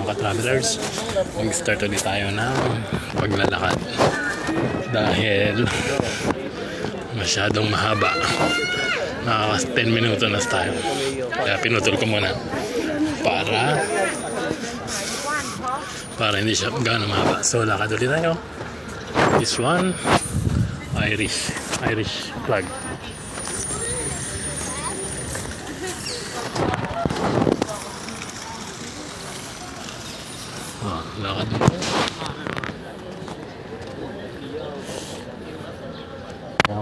mga ka-travelers, mag-start ulit tayo ng paglalakad dahil masyadong mahaba. Naka 10 minuto na tayo, kaya pinutol ko muna para hindi siya gano'ng mahaba. So lakad ulit tayo. This one, Irish flag. Lakad mo.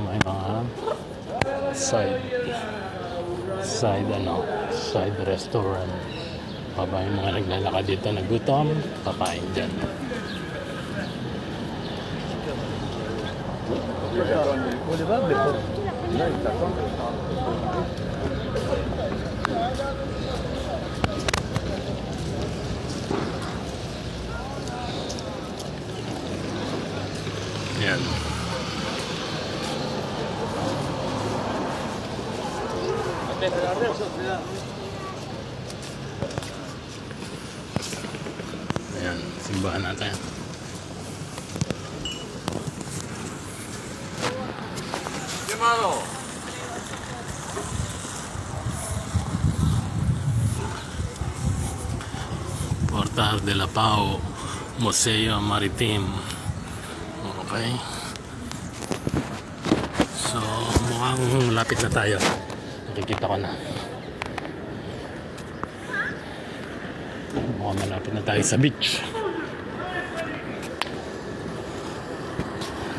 May mga side restaurant. Paba yung mga naglalakad dito, nagutom, papain dyan. Yan. Ayan, simbahan natin. Portal de la Pau, Museo Maritim. Okay. So, mukhang lapit na tayo. Nakikita ko na. Mukhang malapit na tayo sa beach.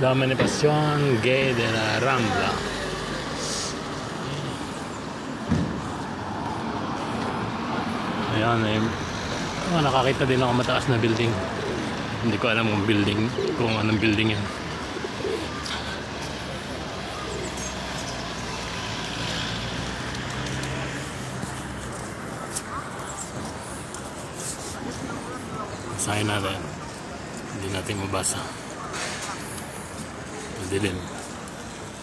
La manifestación gay de la Rambla. Ayan eh. Nakakita din ako mataas na building. Hindi ko alam kung anong building yan. Basahin natin. Hindi natin mabasa. Madilim.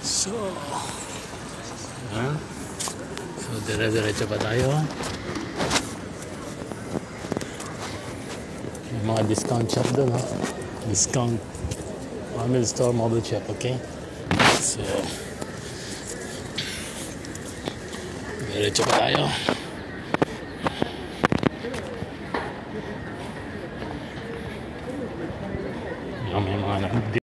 So, dire-diretso pa tayo. May mga discount shop doon, ha? Discount family store, mobile shop, okay? So, diretso pa tayo. May mga